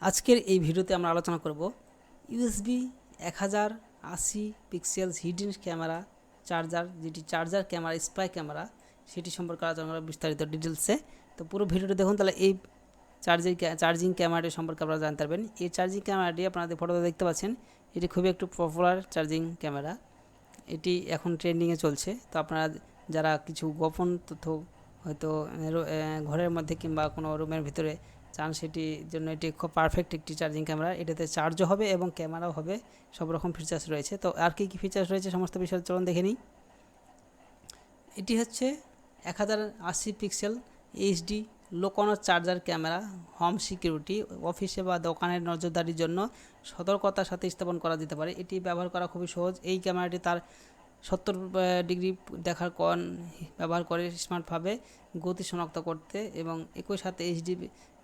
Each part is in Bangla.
আজকের এই ভিডিওতে আমরা আলোচনা করব USB 1080 pixels hidden camera charger, যেটি চার্জার ক্যামেরা স্পাই ক্যামেরা, সেটি সম্পর্কে আলোচনা করা বিস্তারিত ডিটেলসে। তো পুরো ভিডিওটি দেখুন, তাহলে এই চার্জিং ক্যামেরাটি সম্পর্কে আপনারা জানতে পারবেন। এই চার্জিং ক্যামেরাটি আপনাদের ফটোতে দেখতে পাচ্ছেন, এটি খুবই একটু পপুলার চার্জিং ক্যামেরা। এটি এখন ট্রেন্ডিংয়ে চলছে। তো আপনারা যারা কিছু গোপন তথ্য হয়তো ঘরের মধ্যে কিংবা কোনো রুমের ভিতরে চান, সেটির জন্য এটি খুব পারফেক্ট একটি চার্জিং ক্যামেরা। এটাতে চার্জও হবে এবং ক্যামেরাও হবে, সব রকম ফিচার্স রয়েছে। তো আর কী কী ফিচার্স রয়েছে সমস্ত বিষয় চলুন দেখে নিই। এটি হচ্ছে 1080 pixel HD low corner charger camera, home security, অফিসে বা দোকানের নজরদারির জন্য সতর্কতার সাথে স্থাপন করা যেতে পারে। এটি ব্যবহার করা খুবই সহজ। এই ক্যামেরাটি তার 70 ডিগ্রি দেখার কোণ ব্যবহার করে স্মার্টভাবে গতি শনাক্ত করতে এবং একই সাথে এইচডি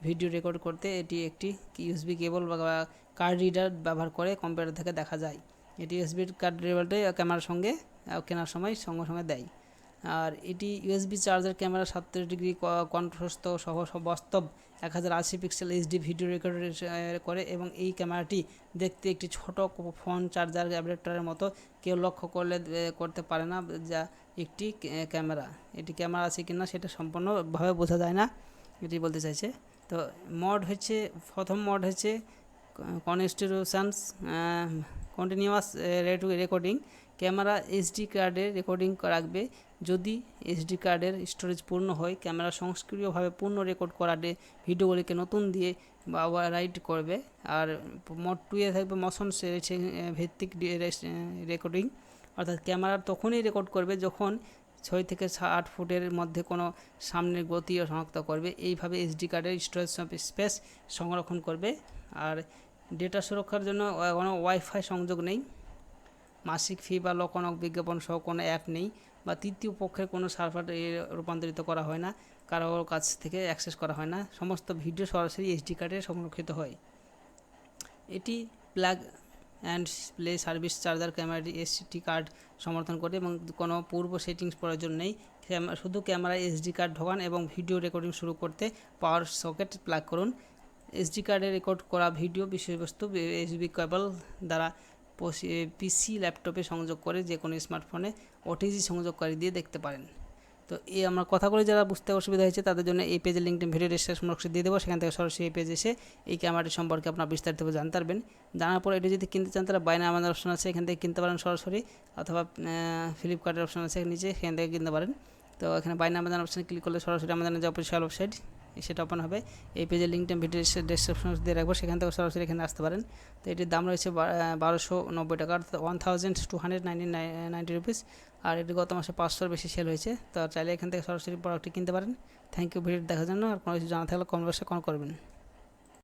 ভিডিও রেকর্ড করতে এটি একটি ইউএসবি কেবল বা কার্ড রিডার ব্যবহার করে কম্পিউটার থেকে দেখা যায়। এটি ইউএসবি কার্ড রিডারটাই ক্যামেরার সঙ্গে কেনার সময় সঙ্গে সঙ্গে দেয়। আর এটি ইউএসবি চার্জার ক্যামেরা 37 ডিগ্রি কণ্ঠস্থ সহ বাস্তব 1080 পিক্সেল এইচডি ভিডিও রেকর্ড করে এবং এই ক্যামেরাটি দেখতে একটি ছোট ফোন চার্জার অ্যাডাপ্টারের মতো, কেউ লক্ষ্য করতে পারে না যা একটি ক্যামেরা। এটি ক্যামেরা আছে কিনা সেটা সম্পূর্ণভাবে বোঝা যায় না, এটি বলতে চাইছে। তো মোড হচ্ছে, প্রথম মোড হচ্ছে constitutions continuous recording. Camera HD কার্ডে রেকর্ডিং রাখবে। যদি এইচডি কার্ডের স্টোরেজ পূর্ণ হয়, ক্যামেরা সক্রিয়ভাবে পূর্ণ রেকর্ড করা ভিডিওগুলিকে নতুন দিয়ে বা ওভাররাইট করবে। আর মোড 2 এ থাকবে মোশন ভিত্তিক রেকর্ডিং, অর্থাৎ ক্যামেরা তখনই রেকর্ড করবে যখন 6 থেকে 8 ফুটের মধ্যে কোনো সামনের গতিও শনাক্ত করবে। এইভাবে এইচডি কার্ডের স্টোরেজ স্পেস সংরক্ষণ করবে। আর ডেটা সুরক্ষার জন্য কোনো ওয়াইফাই সংযোগ নেই, মাসিক ফি বা লকনক বিজ্ঞাপন সহ কোনো অ্যাপ নেই, বা তৃতীয় পক্ষের কোনো সার্ভার রূপান্তরিত করা হয় না, কারোর কাছ থেকে অ্যাক্সেস করা হয় না। সমস্ত ভিডিও সরাসরি এইচডি কার্ডে সংরক্ষিত হয়। এটি plug and play service charger ক্যামেরাটি এসডি কার্ড সমর্থন করে এবং কোনো পূর্ব সেটিংস প্রয়োজন নেই। শুধু ক্যামেরায় এসডি কার্ড ঢোকান এবং ভিডিও রেকর্ডিং শুরু করতে পাওয়ার সকেট প্লাগ করুন। এসডি কার্ডে রেকর্ড করা ভিডিও বিষয়বস্তু ইউএসবি কেবল দ্বারা পিসি ল্যাপটপে সংযোগ করে যে কোনো স্মার্টফোনে ওটিজি সংযোগকারী দিয়ে দেখতে পারেন। তো এই আমার কথাগুলো যারা বুঝতে অসুবিধা হয়েছে তাদের জন্য এই পেজের লিঙ্কটি ভিডিও ডেসক্রিপশন বক্সে দিয়ে দেবো, সেখান থেকে সরাসরি এই পেজে এসে এই ক্যামেরাটি সম্পর্কে আপনারা বিস্তারিতভাবে জানতে পারবেন। জানার পর এটি যদি কিনতে চান তারা বাই নাও আমাদের অপশন আছে, এখান থেকে কিনতে পারেন সরাসরি, অথবা ফ্লিপকার্টের অপশন আছে নিচে, সেখান থেকে কিনতে পারেন। তো এখানে বাই নাও আমাদের অপশানে ক্লিক করলে সরাসরি আমাদের যে অফিসিয়াল ওয়েবসাইট সেটা ওপেন হবে। এই পেজের লিঙ্কটা ভিডিও ডেসক্রিপশন দিয়ে রাখবো, সেখান থেকে সরাসরি এখানে আসতে পারেন। তো এটির দাম রয়েছে 1290 টাকা, 1290 রুপিস। আর এটি গত মাসে 500-র বেশি সেল হয়েছে। তো চাইলে এখান থেকে সরাসরি প্রোডাক্টটি কিনতে পারেন। থ্যাংক ইউ ভিডিও দেখার জন্য। আর কোনো কিছু জানা থাকলে কমেন্ট বক্সে কমেন্ট করবেন।